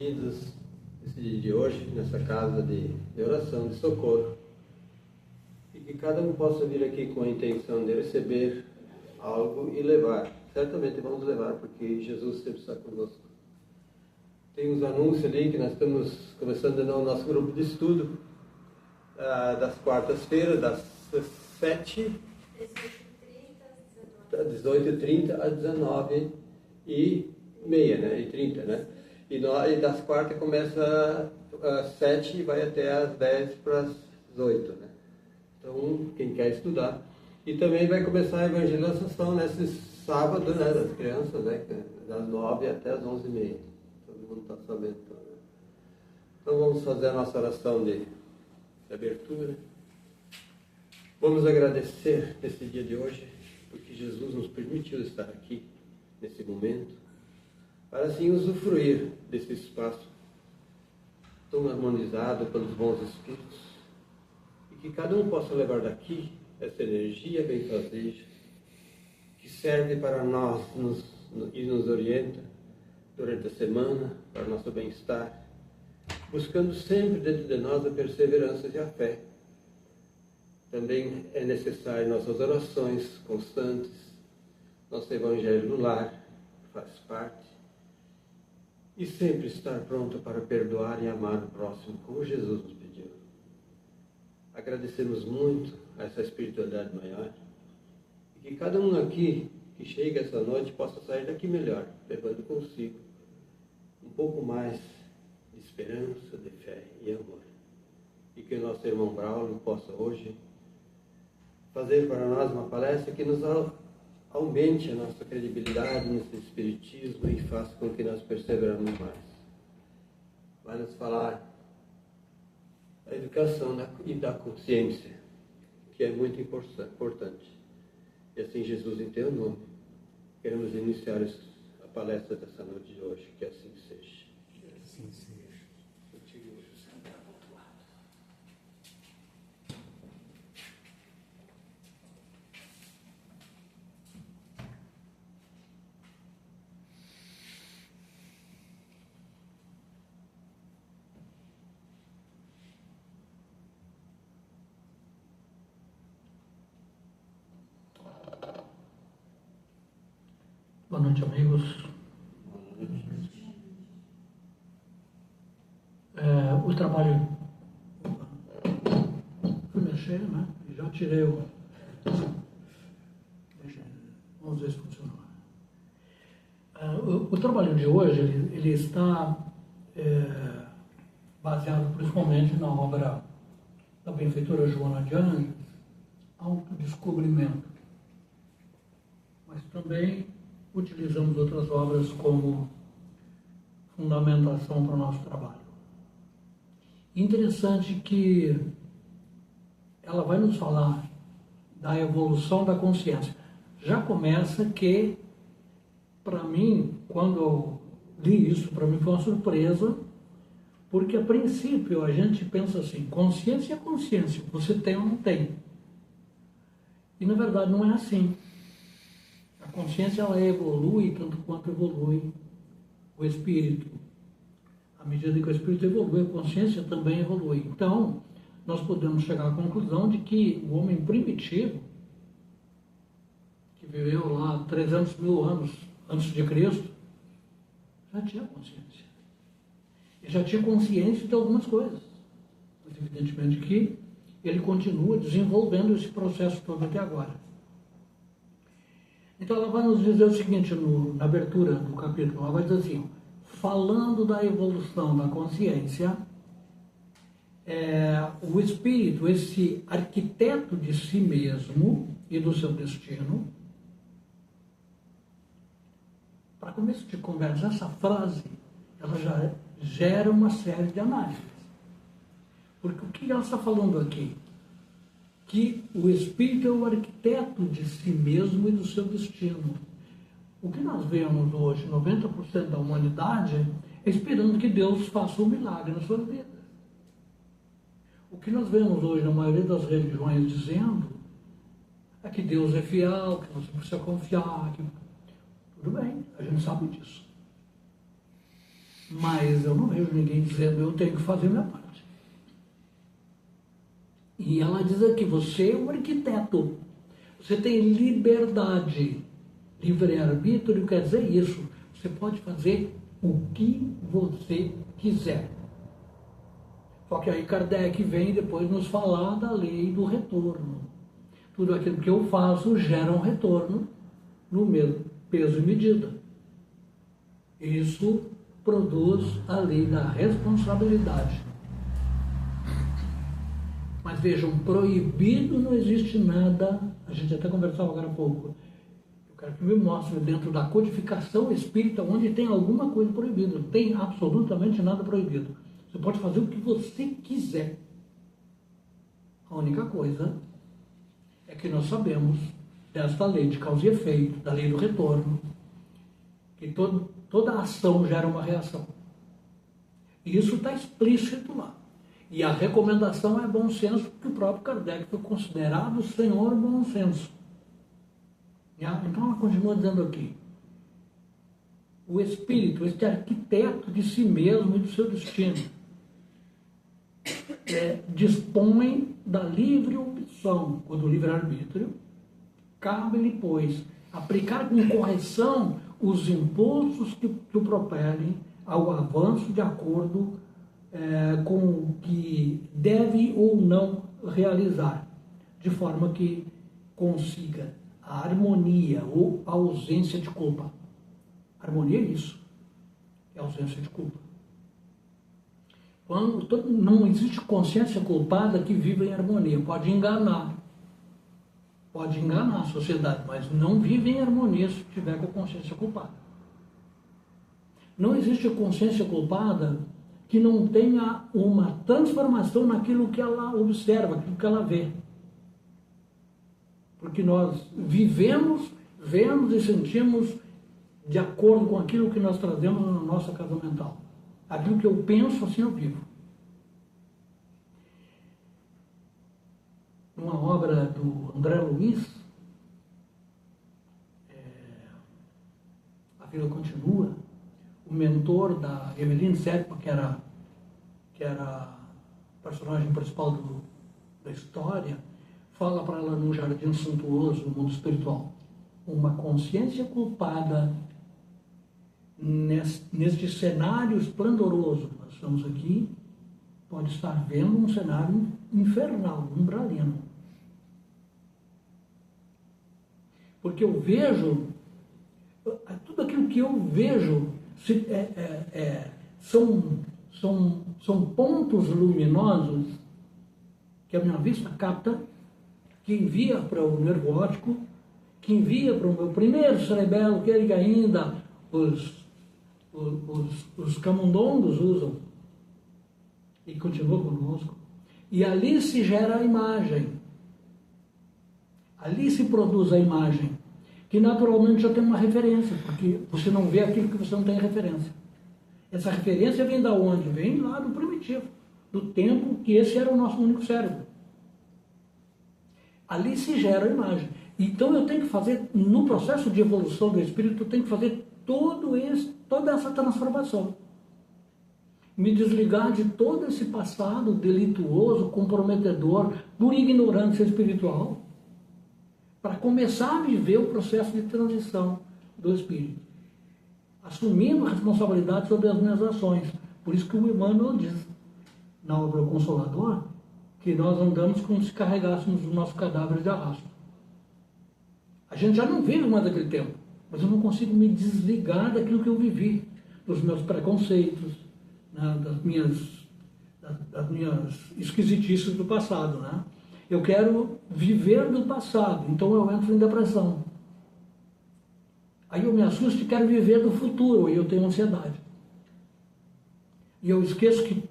Unidos nesse dia de hoje, nessa casa de oração, de socorro, e que cada um possa vir aqui com a intenção de receber algo e levar. Certamente vamos levar, porque Jesus sempre está conosco. Tem uns anúncios ali que nós estamos começando o nosso grupo de estudo das quartas-feiras, das 7h30 às 19h30, né? E 30, né? E das quartas começa às 7 e vai até às 10 para as 8, né? Então, quem quer estudar. E também vai começar a evangelização nesse sábado, né, das crianças, né, das 9 até as 11h30. Todo mundo está sabendo. Então vamos fazer a nossa oração de abertura. Vamos agradecer nesse dia de hoje, porque Jesus nos permitiu estar aqui, nesse momento, para assim usufruir desse espaço tão harmonizado pelos bons espíritos, e que cada um possa levar daqui essa energia benfazeja que serve para nós e nos orienta durante a semana, para o nosso bem-estar, buscando sempre dentro de nós a perseverança e a fé. Também é necessário nossas orações constantes, nosso evangelho no lar faz parte, e sempre estar pronto para perdoar e amar o próximo, como Jesus nos pediu. Agradecemos muito a essa espiritualidade maior, e que cada um aqui que chega essa noite possa sair daqui melhor, levando consigo um pouco mais de esperança, de fé e amor. E que o nosso irmão Braulio possa hoje fazer para nós uma palestra que nos aumente a nossa credibilidade nesse espiritismo e faça com que nós perseveramos mais. Vai nos falar da educação e da consciência, que é muito importante. E assim, Jesus, em teu nome, queremos iniciar a palestra dessa noite de hoje. Que assim seja. Que assim seja. Boa noite, amigos. O trabalho... Fui mexer, né? E já tirei o... Vamos ver se funciona. O trabalho de hoje, ele está baseado principalmente na obra da benfeitora Joana de Ângeles, Autodescobrimento. Mas também utilizamos outras obras como fundamentação para o nosso trabalho. Interessante que ela vai nos falar da evolução da consciência. Já começa que, para mim, quando eu li isso, para mim foi uma surpresa, porque a princípio a gente pensa assim, consciência é consciência, você tem ou não tem. E na verdade não é assim. A consciência ela evolui tanto quanto evolui o espírito. À medida que o espírito evolui, a consciência também evolui. Então, nós podemos chegar à conclusão de que o homem primitivo, que viveu lá 300 mil anos antes de Cristo, já tinha consciência. E já tinha consciência de algumas coisas. Mas, evidentemente, que ele continua desenvolvendo esse processo todo até agora. Então ela vai nos dizer o seguinte, na abertura do capítulo, ela vai dizer assim, falando da evolução da consciência, o espírito, esse arquiteto de si mesmo e do seu destino, para começo de conversa, essa frase, ela já gera uma série de análises. Porque o que ela está falando aqui? Que o espírito é o arquiteto de si mesmo e do seu destino. O que nós vemos hoje, 90% da humanidade, é esperando que Deus faça um milagre na sua vida. O que nós vemos hoje na maioria das religiões dizendo é que Deus é fiel, que você precisa confiar, que... Tudo bem, a gente sabe disso. Mas eu não vejo ninguém dizendo eu tenho que fazer minha parte. E ela diz aqui, você é um arquiteto, você tem liberdade. Livre-arbítrio quer dizer isso, você pode fazer o que você quiser. Só que aí Kardec vem depois nos falar da lei do retorno. Tudo aquilo que eu faço gera um retorno no mesmo peso e medida. Isso produz a lei da responsabilidade. Mas vejam, proibido não existe nada, a gente até conversava agora há pouco, eu quero que me mostre dentro da codificação espírita onde tem alguma coisa proibida. Não tem absolutamente nada proibido. Você pode fazer o que você quiser. A única coisa é que nós sabemos desta lei de causa e efeito, da lei do retorno, que toda ação gera uma reação. E isso está explícito lá. E a recomendação é bom senso, porque o próprio Kardec foi considerado o senhor bom senso. Então ela continua dizendo aqui, o espírito, este arquiteto de si mesmo e do seu destino, dispõe da livre opção, ou do livre-arbítrio, cabe-lhe, pois, aplicar com correção os impulsos que o propelem ao avanço de acordo com o que deve ou não realizar, de forma que consiga a harmonia ou a ausência de culpa. Harmonia é isso, é ausência de culpa. Quando não existe consciência culpada que viva em harmonia, pode enganar a sociedade, mas não vive em harmonia se tiver com a consciência culpada. Não existe consciência culpada que não tenha uma transformação naquilo que ela observa, naquilo que ela vê. Porque nós vivemos, vemos e sentimos de acordo com aquilo que nós trazemos na nossa casa mental. Aquilo que eu penso, assim eu vivo. Numa obra do André Luiz, A Vida Continua, o mentor da Eveline Serpa, que era a personagem principal da história, fala para ela num jardim suntuoso, no mundo espiritual, uma consciência culpada neste cenário esplendoroso que nós estamos aqui, pode estar vendo um cenário infernal, umbralino. Porque eu vejo, tudo aquilo que eu vejo são pontos luminosos que a minha vista capta, que envia para o nervo óptico, que envia para o meu primeiro cerebelo, que ele ainda os camundongos usam, e continua conosco. E ali se gera a imagem. Ali se produz a imagem, que naturalmente já tem uma referência, porque você não vê aquilo que você não tem referência. Essa referência vem da onde? Vem lá do primitivo, do tempo que esse era o nosso único cérebro. Ali se gera a imagem. Então eu tenho que fazer, no processo de evolução do espírito, eu tenho que fazer toda essa transformação. Me desligar de todo esse passado delituoso, comprometedor, por ignorância espiritual, para começar a viver o processo de transição do espírito, assumindo a responsabilidade sobre as minhas ações. Por isso que o Emmanuel diz, na obra Consolador, que nós andamos como se carregássemos os nossos cadáveres de arrasto. A gente já não vive mais daquele tempo, mas eu não consigo me desligar daquilo que eu vivi, dos meus preconceitos, né, das minhas esquisitices do passado, né? Eu quero viver do passado, então eu entro em depressão. Aí eu me assusto e quero viver do futuro, aí eu tenho ansiedade. E eu esqueço que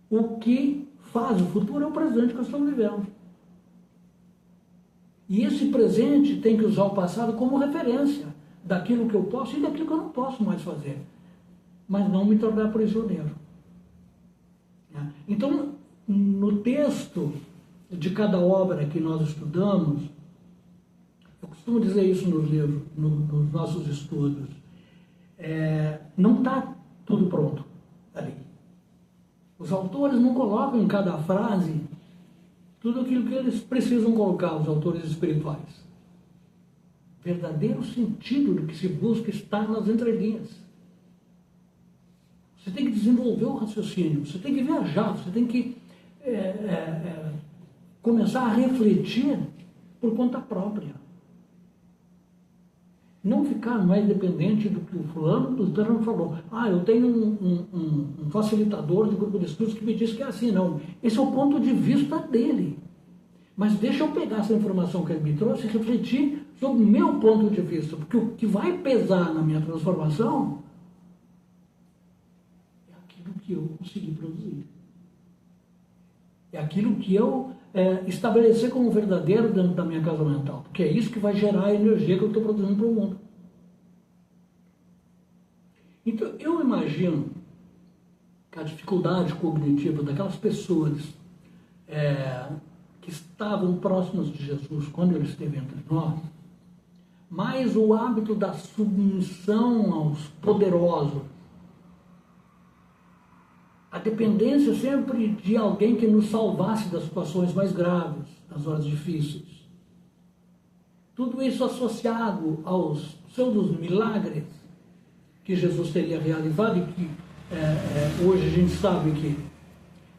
o que faz o futuro é o presente que nós estamos vivendo. E esse presente tem que usar o passado como referência daquilo que eu posso e daquilo que eu não posso mais fazer, mas não me tornar prisioneiro. Então, no texto de cada obra que nós estudamos, eu costumo dizer isso nos livros, nos nossos estudos, não está tudo pronto. Os autores não colocam em cada frase tudo aquilo que eles precisam colocar, os autores espirituais. O verdadeiro sentido do que se busca está nas entrelinhas. Você tem que desenvolver o raciocínio, você tem que viajar, você tem que começar a refletir por conta própria. Não ficar mais dependente do que o fulano do Tarano falou. Eu tenho um facilitador de grupo de estudos que me diz que é assim. Não, esse é o ponto de vista dele. Mas deixa eu pegar essa informação que ele me trouxe e refletir sobre o meu ponto de vista. Porque o que vai pesar na minha transformação é aquilo que eu consegui produzir. É aquilo que eu estabelecer como verdadeiro dentro da minha casa mental. Porque é isso que vai gerar a energia que eu estou produzindo para o mundo. Então, eu imagino que a dificuldade cognitiva daquelas pessoas que estavam próximas de Jesus quando ele esteve entre nós, mais o hábito da submissão aos poderosos, a dependência sempre de alguém que nos salvasse das situações mais graves, das horas difíceis. Tudo isso associado aos pseudos milagres que Jesus teria realizado e que hoje a gente sabe que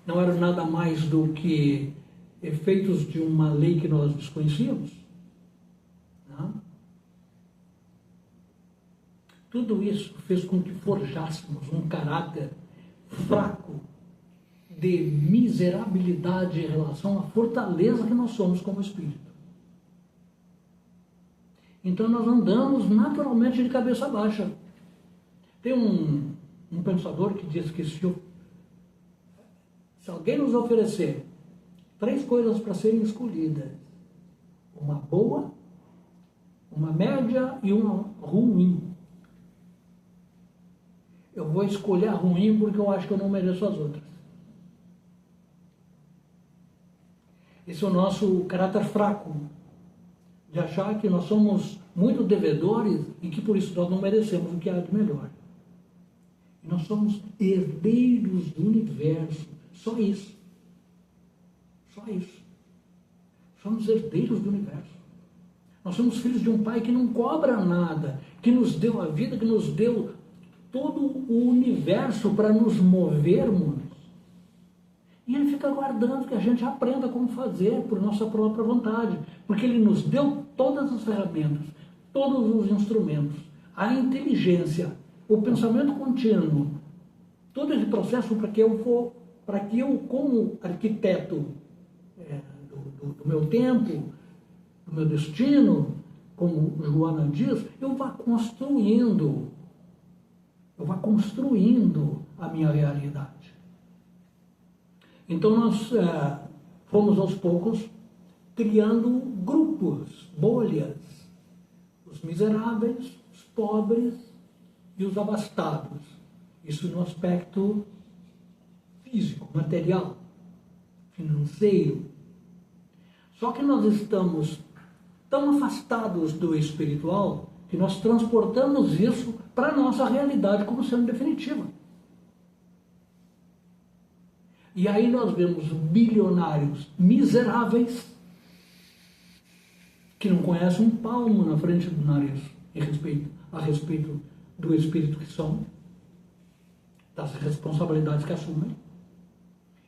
não eram nada mais do que efeitos de uma lei que nós desconhecíamos. Não? Tudo isso fez com que forjássemos um caráter fraco de miserabilidade em relação à fortaleza que nós somos como espírito. Então nós andamos naturalmente de cabeça baixa. Tem um pensador que diz que se alguém nos oferecer 3 coisas para serem escolhidas, uma boa, uma média e uma ruim, eu vou escolher a ruim porque eu acho que eu não mereço as outras. Esse é o nosso caráter fraco, de achar que nós somos muito devedores e que por isso nós não merecemos o que há de melhor. E nós somos herdeiros do universo, só isso. Só isso. Somos herdeiros do universo. Nós somos filhos de um pai que não cobra nada, que nos deu a vida, que nos deu todo o universo para nos movermos. E ele fica aguardando que a gente aprenda como fazer por nossa própria vontade. Porque ele nos deu todas as ferramentas, todos os instrumentos, a inteligência, o pensamento contínuo, todo esse processo para que eu como arquiteto do meu tempo, do meu destino, como Joana diz, eu vá construindo a minha realidade. Então nós fomos aos poucos criando grupos, bolhas, os miseráveis, os pobres e os abastados. Isso no aspecto físico, material, financeiro. Só que nós estamos tão afastados do espiritual que nós transportamos isso para a nossa realidade como sendo definitiva. E aí nós vemos bilionários miseráveis que não conhecem um palmo na frente do nariz a respeito do espírito que são, das responsabilidades que assumem.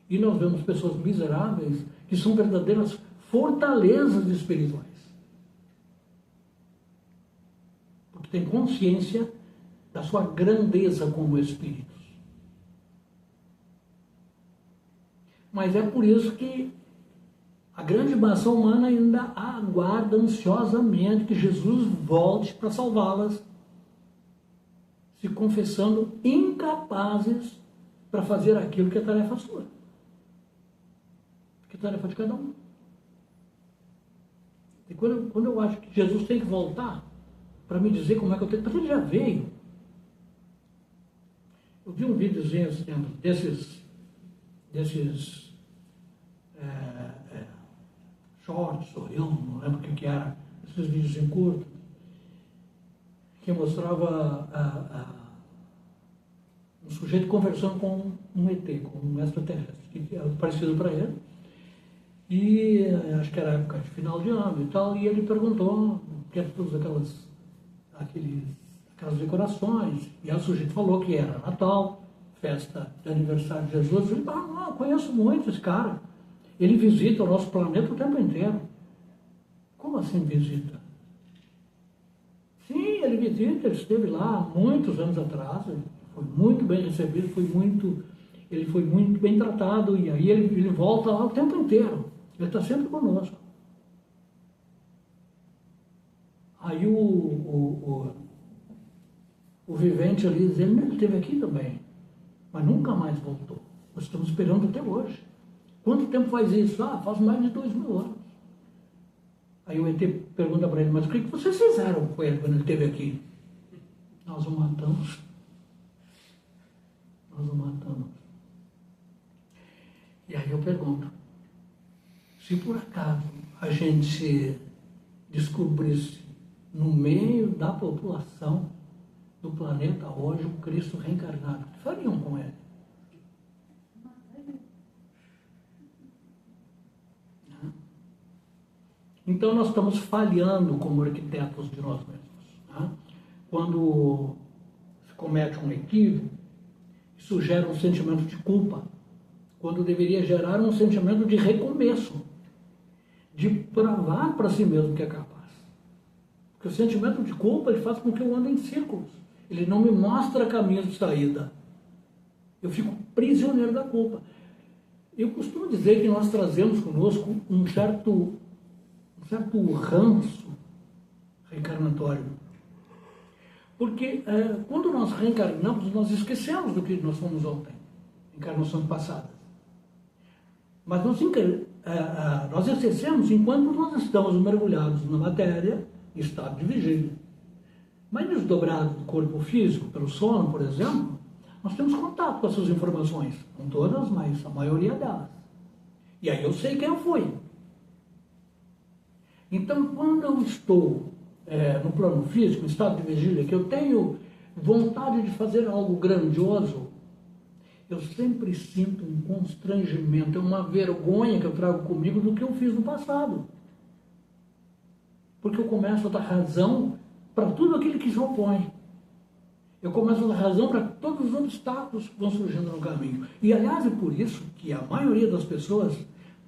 E nós vemos pessoas miseráveis que são verdadeiras fortalezas espirituais. Porque têm consciência da sua grandeza como espíritos. Mas é por isso que a grande massa humana ainda aguarda ansiosamente que Jesus volte para salvá-las, se confessando incapazes para fazer aquilo que é tarefa sua. Que é tarefa de cada um. E quando eu acho que Jesus tem que voltar para me dizer como é que eu tenho... Porque ele já veio. Eu vi um videozinho esse tempo desses shorts, ou eu não lembro o que era, esses vídeos em curto, que mostrava um sujeito conversando com um ET, com um extraterrestre, que era parecido para ele. E acho que era época de final de ano e tal, e ele perguntou que eram todas aquelas decorações, e aí o sujeito falou que era Natal, festa de aniversário de Jesus. Ele falou, não, eu conheço muito esse cara, ele visita o nosso planeta o tempo inteiro. Como assim visita? Sim, ele visita, ele esteve lá há muitos anos atrás, ele foi muito bem recebido, ele foi muito bem tratado, e aí ele volta lá o tempo inteiro. Ele está sempre conosco. Aí o vivente ali diz, ele esteve aqui também, mas nunca mais voltou. Nós estamos esperando até hoje. Quanto tempo faz isso? Ah, faz mais de 2000 anos. Aí o ET pergunta para ele, mas o que vocês fizeram com ele quando ele esteve aqui? Nós o matamos. Nós o matamos. E aí eu pergunto, se por acaso a gente descobrisse no meio da população do planeta hoje o Cristo reencarnado, o que fariam com ele? Então nós estamos falhando como arquitetos de nós mesmos. Quando se comete um equívoco, isso gera um sentimento de culpa, quando deveria gerar um sentimento de recomeço, de provar para si mesmo que é capaz. Porque o sentimento de culpa ele faz com que eu ande em círculos. Ele não me mostra caminhos de saída. Eu fico prisioneiro da culpa. Eu costumo dizer que nós trazemos conosco um certo ranço reencarnatório. Porque quando nós reencarnamos, nós esquecemos do que nós fomos ontem, encarnações passadas. Mas nós esquecemos enquanto nós estamos mergulhados na matéria, em estado de vigília. Mas desdobrado do corpo físico, pelo sono, por exemplo, nós temos contato com essas informações. Não todas, mas a maioria delas. E aí eu sei quem eu fui. Então, quando eu estou no plano físico, em estado de vigília, que eu tenho vontade de fazer algo grandioso, eu sempre sinto um constrangimento, uma vergonha que eu trago comigo do que eu fiz no passado. Porque eu começo a dar razão para tudo aquilo que se opõe. Eu começo a dar razão para todos os obstáculos que vão surgindo no caminho. E, aliás, é por isso que a maioria das pessoas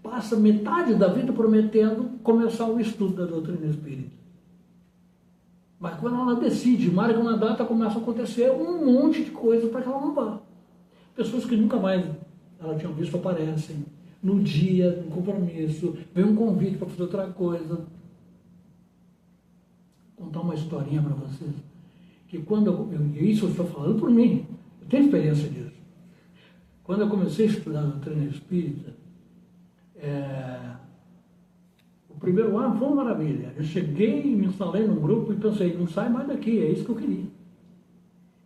passa metade da vida prometendo começar o estudo da doutrina espírita. Mas quando ela decide, marca uma data, começa a acontecer um monte de coisa para que ela não vá. Pessoas que nunca mais ela tinha visto aparecem. No dia, no compromisso, vem um convite para fazer outra coisa. Vou contar uma historinha para vocês. Que quando isso eu estou falando por mim, eu tenho experiência disso. Quando eu comecei a estudar a doutrina espírita, o primeiro ano foi uma maravilha. Eu cheguei, me instalei num grupo e pensei, não sai mais daqui, é isso que eu queria.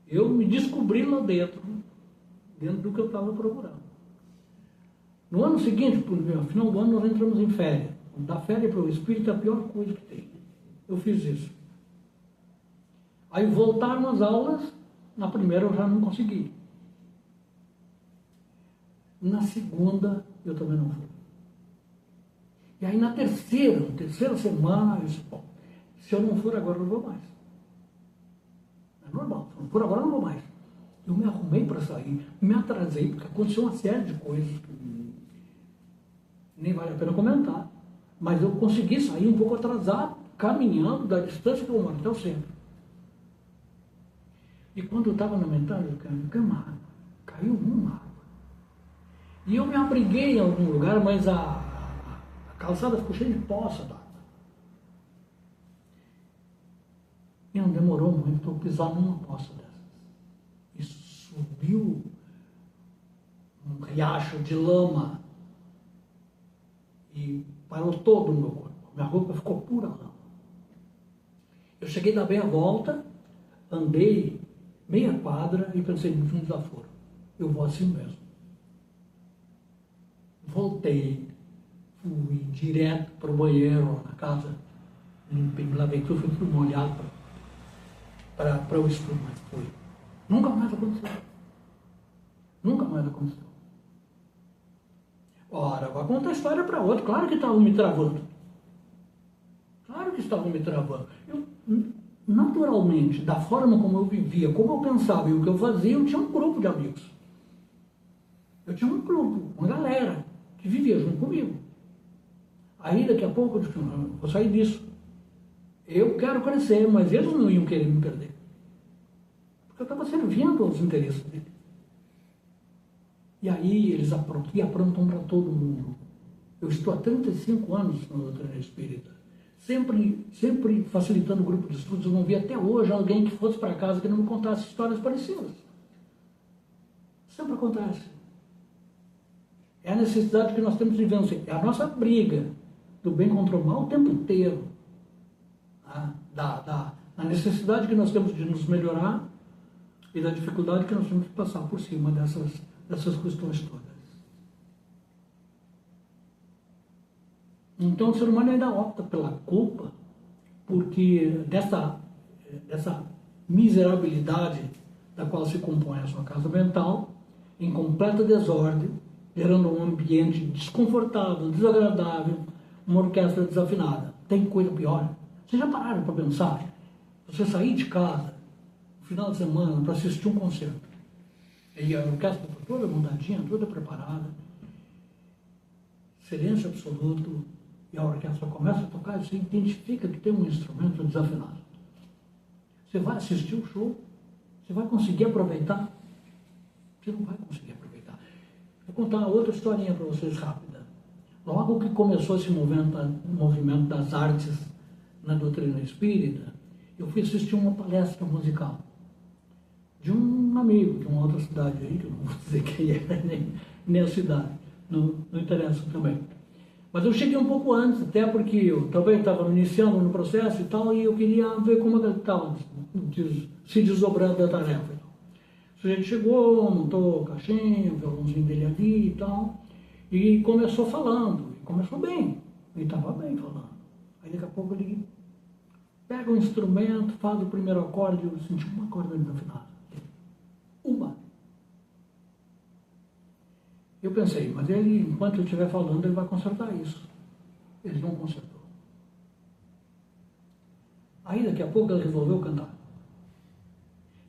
Eu me descobri lá dentro do que eu estava procurando. No ano seguinte, no final do ano, nós entramos em férias. Da férias para o espírito é a pior coisa que tem. Eu fiz isso. Aí voltaram as aulas, na primeira eu já não consegui. Na segunda, eu também não fui. E aí na terceira semana, eu disse, bom, se eu não for agora, eu não vou mais. É normal, se eu não for agora, eu não vou mais. Eu me arrumei para sair, me atrasei, porque aconteceu uma série de coisas que nem vale a pena comentar. Mas eu consegui sair um pouco atrasado, caminhando da distância que eu moro até o centro. E quando eu estava na metade do caminho, caiu uma água. E eu me abriguei em algum lugar, mas a calçada ficou cheia de poça d'água. E não demorou muito para eu pisar numa poça dessas. E subiu um riacho de lama e parou todo o meu corpo. Minha roupa ficou pura lama. Eu cheguei da meia volta, andei meia quadra e pensei no fundo da fora. Eu vou assim mesmo. Voltei, fui direto para o banheiro, na casa, limpei, lavei tudo, fui tudo molhado para o estudo, mas foi. Nunca mais aconteceu. Nunca mais aconteceu. Ora, vai contar a história para outro. Claro que estavam me travando. Claro que estavam me travando. Eu, naturalmente, da forma como eu vivia, como eu pensava e o que eu fazia, eu tinha um grupo de amigos. Eu tinha um grupo, uma galera que vivia junto comigo. Aí, daqui a pouco, eu disse, vou sair disso. Eu quero crescer, mas eles não iam querer me perder. Porque eu estava servindo aos interesses deles. E aí eles aprontam para todo mundo. Eu estou há 35 anos na doutrina espírita. Sempre facilitando o grupo de estudos. Eu não vi até hoje alguém que fosse para casa que não me contasse histórias parecidas. Sempre acontece. É a necessidade que nós temos de vencer. É a nossa briga do bem contra o mal o tempo inteiro. Da necessidade que nós temos de nos melhorar e da dificuldade que nós temos de passar por cima dessas questões todas. Então o ser humano ainda opta pela culpa, porque dessa miserabilidade da qual se compõe a sua casa mental, em completa desordem, gerando um ambiente desconfortável, desagradável, uma orquestra desafinada. Tem coisa pior. Vocês já pararam para pensar? Você sair de casa no final de semana para assistir um concerto. E a orquestra está toda montadinha, toda preparada. Silêncio absoluto. E a orquestra começa a tocar e você identifica que tem um instrumento desafinado. Você vai assistir o show, você vai conseguir aproveitar? Você não vai conseguir aproveitar. Vou contar uma outra historinha para vocês rápida. Logo que começou esse movimento das artes na doutrina espírita, eu fui assistir uma palestra musical de um amigo de uma outra cidade aí, que eu não vou dizer quem é, nem a cidade, não interessa também. Mas eu cheguei um pouco antes, até porque eu também estava iniciando no processo e tal, e eu queria ver como ele estava se desdobrando da tarefa. O sujeito chegou, montou a caixinha, o violãozinho dele ali e tal, e começou falando, e começou bem, ele estava bem falando. Aí daqui a pouco ele pega o instrumento, faz o primeiro acorde, eu senti uma corda desafinada. Uma. Eu pensei, mas ele, enquanto eu estiver falando, ele vai consertar isso. Ele não consertou. Aí daqui a pouco ele resolveu cantar.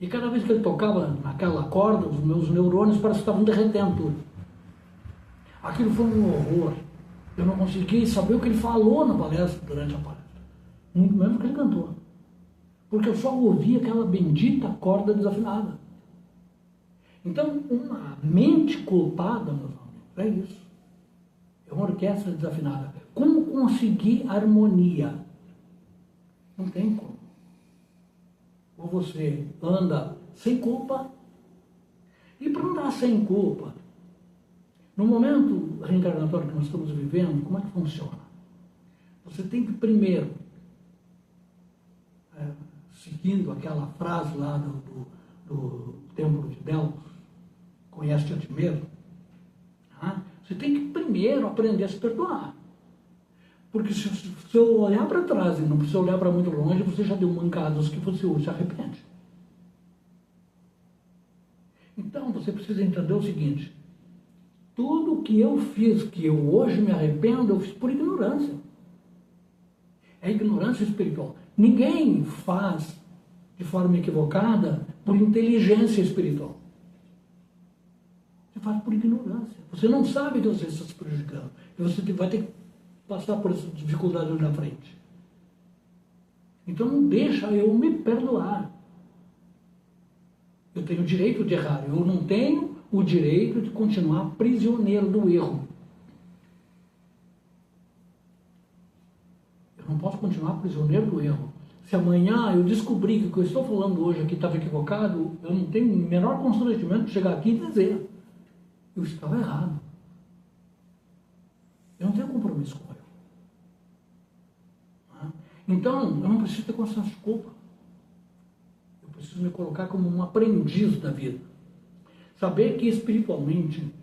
E cada vez que ele tocava naquela corda, os meus neurônios parecem que estavam derretendo tudo. Aquilo foi um horror. Eu não consegui saber o que ele falou na palestra, durante a palestra. Muito menos o que ele cantou. Porque eu só ouvi aquela bendita corda desafinada. Então, uma mente culpada, meus amigos, é isso. É uma orquestra desafinada. Como conseguir harmonia? Não tem como. Ou você anda sem culpa, e para andar sem culpa, no momento reencarnatório que nós estamos vivendo, como é que funciona? Você tem que primeiro, seguindo aquela frase lá do Templo de Delfos, conhece-te a ti mesmo, você tem que primeiro aprender a se perdoar. Porque se eu olhar para trás e não precisa olhar para muito longe, você já deu mancadas que você hoje se arrepende. Então você precisa entender o seguinte: tudo o que eu fiz, que eu hoje me arrependo, eu fiz por ignorância. É ignorância espiritual. Ninguém faz de forma equivocada por inteligência espiritual. Você faz por ignorância. Você não sabe que você está se prejudicando. E você vai ter que passar por essa dificuldade ali na frente. Então não deixa eu me perdoar. Eu tenho o direito de errar. Eu não tenho o direito de continuar prisioneiro do erro. Eu não posso continuar prisioneiro do erro. Se amanhã eu descobrir que o que eu estou falando hoje aqui estava equivocado, eu não tenho o menor constrangimento de chegar aqui e dizer: eu estava errado. Eu não tenho compromisso com ele. Então, eu não preciso ter consciência de culpa. Eu preciso me colocar como um aprendiz da vida. Saber que espiritualmente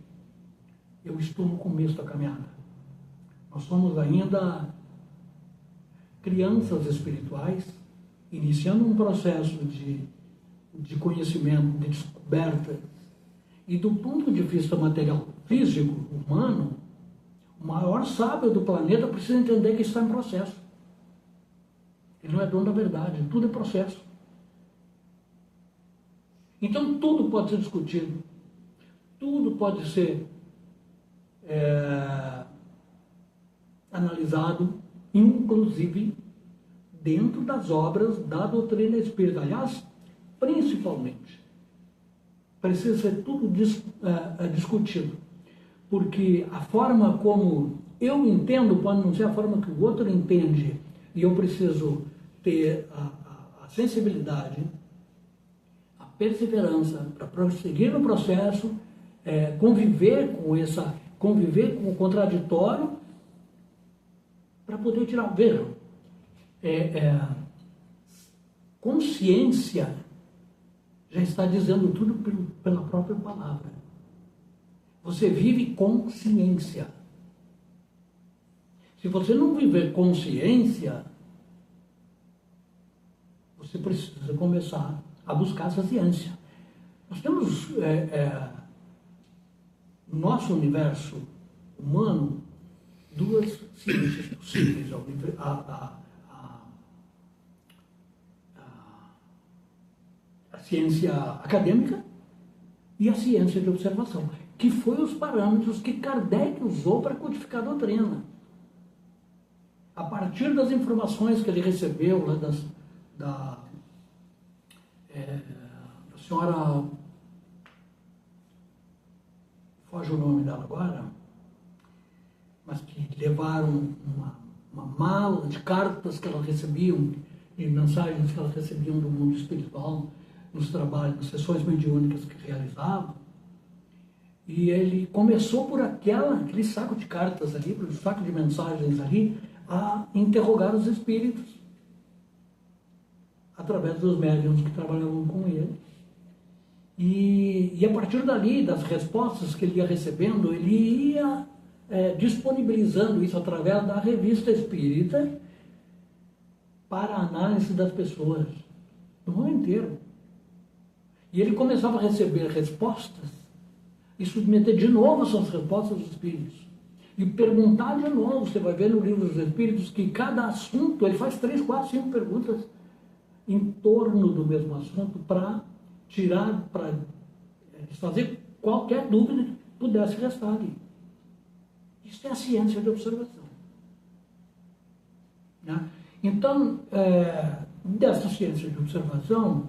eu estou no começo da caminhada. Nós somos ainda crianças espirituais, iniciando um processo de conhecimento, de descoberta. E do ponto de vista material, físico, humano, o maior sábio do planeta precisa entender que está em processo. Ele não é dono da verdade, tudo é processo. Então tudo pode ser discutido, tudo pode ser analisado, inclusive dentro das obras da doutrina espírita. Aliás, principalmente, precisa ser tudo discutido, porque a forma como eu entendo pode não ser a forma que o outro entende, e eu preciso ter a sensibilidade, a perseverança para prosseguir no processo, conviver com o contraditório, para poder tirar. Vejam, consciência já está dizendo tudo pela própria palavra. Você vive consciência. Se você não viver consciência, você precisa começar a buscar essa ciência. Nós temos no nosso universo humano duas ciências possíveis: a ciência acadêmica e a ciência de observação, que foi os parâmetros que Kardec usou para codificar a doutrina. A partir das informações que ele recebeu lá da senhora, foge o nome dela agora, mas que levaram uma mala de cartas que elas recebiam, e mensagens que elas recebiam do mundo espiritual, nos trabalhos, nas sessões mediúnicas que realizavam. E ele começou por aquele saco de cartas ali, por um saco de mensagens ali, a interrogar os espíritos, através dos médiuns que trabalhavam com ele. E a partir dali, das respostas que ele ia recebendo, ele ia disponibilizando isso através da revista espírita para a análise das pessoas, do mundo inteiro. E ele começava a receber respostas e submeter de novo essas respostas dos espíritos. E perguntar de novo. Você vai ver no livro dos espíritos que cada assunto, ele faz 3, 4, 5 perguntas em torno do mesmo assunto para tirar, para fazer qualquer dúvida que pudesse restar ali. Isso é a ciência de observação. Né? Então, dessa ciência de observação,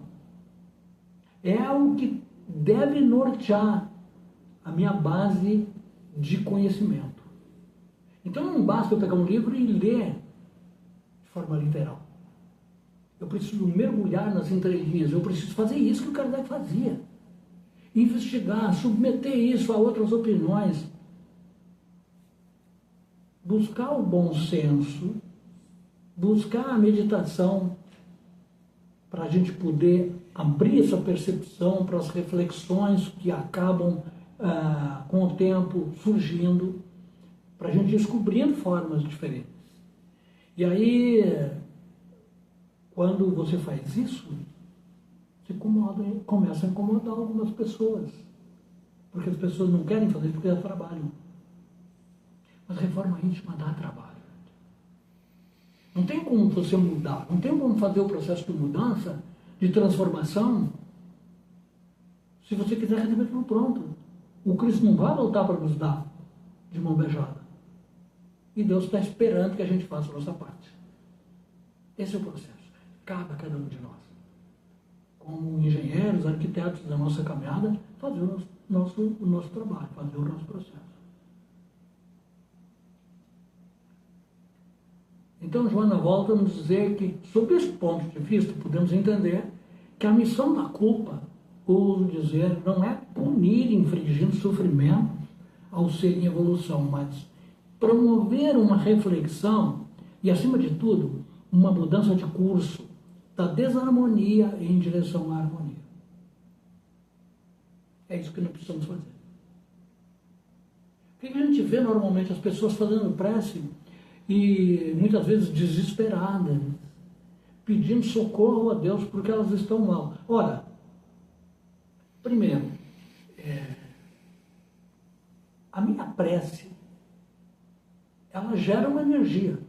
é o que deve nortear a minha base de conhecimento. Então não basta eu pegar um livro e ler de forma literal. Eu preciso mergulhar nas entrelinhas, eu preciso fazer isso que o Kardec fazia. Investigar, submeter isso a outras opiniões. Buscar o bom senso, buscar a meditação, para a gente poder abrir essa percepção para as reflexões que acabam com o tempo surgindo, para a gente descobrindo formas diferentes. E aí, quando você faz isso, você começa a incomodar algumas pessoas, porque as pessoas não querem fazer isso porque dá trabalho. Mas reforma íntima dá trabalho. Não tem como você mudar, não tem como fazer o processo de mudança, de transformação, se você quiser receber tudo pronto. O Cristo não vai voltar para nos dar de mão beijada. E Deus está esperando que a gente faça a nossa parte. Esse é o processo. Cabe a cada um de nós, como engenheiros, arquitetos da nossa caminhada, fazer o nosso trabalho, fazer o nosso processo. Então, Joana volta a nos dizer que, sob esse ponto de vista, podemos entender que a missão da culpa, ouso dizer, não é punir infringindo sofrimento ao ser em evolução, mas promover uma reflexão e, acima de tudo, uma mudança de curso da desarmonia em direção à harmonia. É isso que nós precisamos fazer. O que a gente vê normalmente as pessoas fazendo prece e muitas vezes desesperadas, pedindo socorro a Deus porque elas estão mal. Ora, primeiro, A minha prece, ela gera uma energia.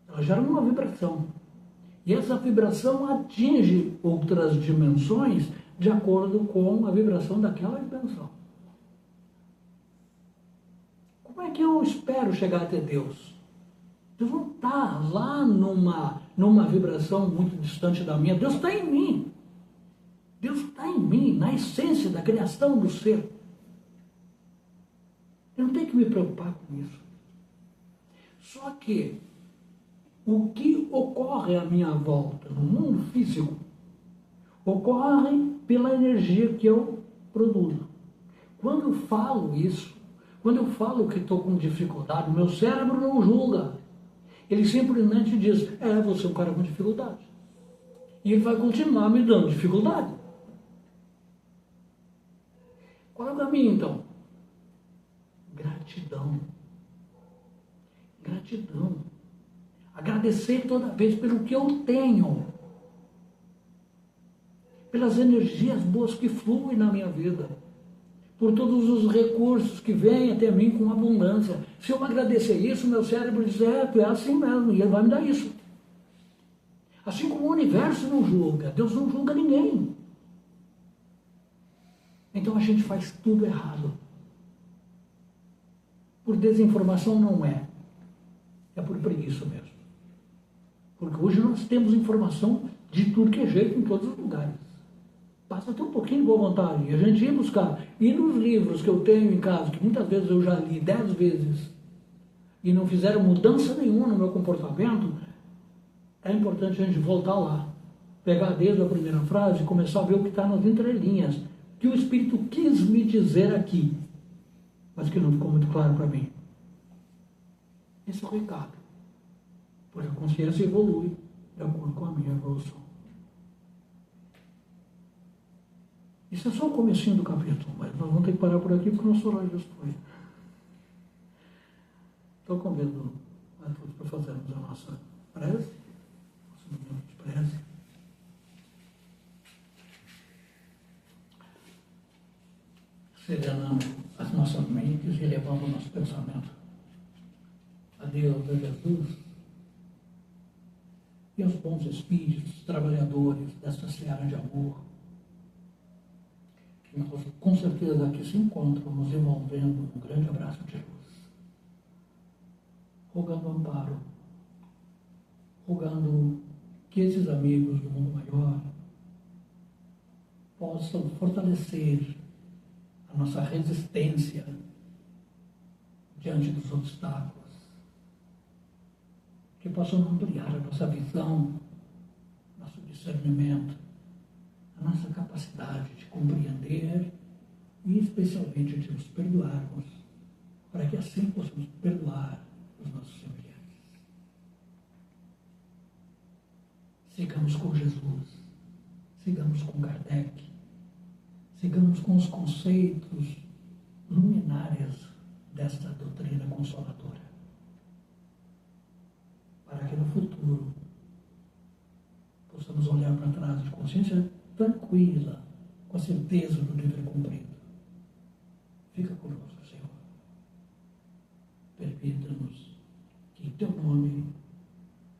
Ela gera uma vibração. E essa vibração atinge outras dimensões de acordo com a vibração daquela dimensão. Como é que eu espero chegar até Deus? Deus não está lá numa vibração muito distante da minha. Deus está em mim. Deus está em mim, na essência da criação do ser. Eu não tenho que me preocupar com isso. Só que o que ocorre à minha volta, no mundo físico, ocorre pela energia que eu produzo. Quando eu falo isso, quando eu falo que estou com dificuldade, meu cérebro não julga. Ele simplesmente diz, você é um cara com dificuldade. E ele vai continuar me dando dificuldade. Qual é o caminho, então? Gratidão. Gratidão. Agradecer toda vez pelo que eu tenho. Pelas energias boas que fluem na minha vida. Por todos os recursos que vêm até mim com abundância. Se eu agradecer isso, meu cérebro diz, tu é assim mesmo, e ele vai me dar isso. Assim como o universo não julga, Deus não julga ninguém. Então a gente faz tudo errado. Por desinformação não é. É por preguiça mesmo. Porque hoje nós temos informação de tudo que é jeito em todos os lugares. Basta ter um pouquinho de boa vontade. E a gente ir buscar. E nos livros que eu tenho em casa, que muitas vezes eu já li 10 vezes, e não fizeram mudança nenhuma no meu comportamento, é importante a gente voltar lá. Pegar desde a primeira frase e começar a ver o que está nas entrelinhas. Que o Espírito quis me dizer aqui, mas que não ficou muito claro para mim. Esse é o recado. Pois a consciência evolui de acordo com a minha evolução. Isso é só o comecinho do capítulo, mas nós vamos ter que parar por aqui porque o nosso horário já foi. Então convido a todos para fazermos a nossa prece, nosso momento de prece. Serenando as nossas mentes e elevando o nosso pensamento a Deus, a Jesus e aos bons espíritos, trabalhadores desta seara de amor, que nós, com certeza aqui se encontram, nos envolvendo um grande abraço de luz, rogando amparo, rogando que esses amigos do mundo maior possam fortalecer a nossa resistência diante dos obstáculos, que possam ampliar a nossa visão, nosso discernimento, a nossa capacidade de compreender e especialmente de nos perdoarmos, para que assim possamos perdoar os nossos semelhantes. Sigamos com Jesus, sigamos com Kardec, sigamos com os conceitos luminares desta doutrina consoladora, para que no futuro possamos olhar para trás de consciência tranquila, com a certeza do dever cumprido. Fica conosco, Senhor. Permita-nos que em Teu nome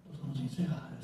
possamos encerrar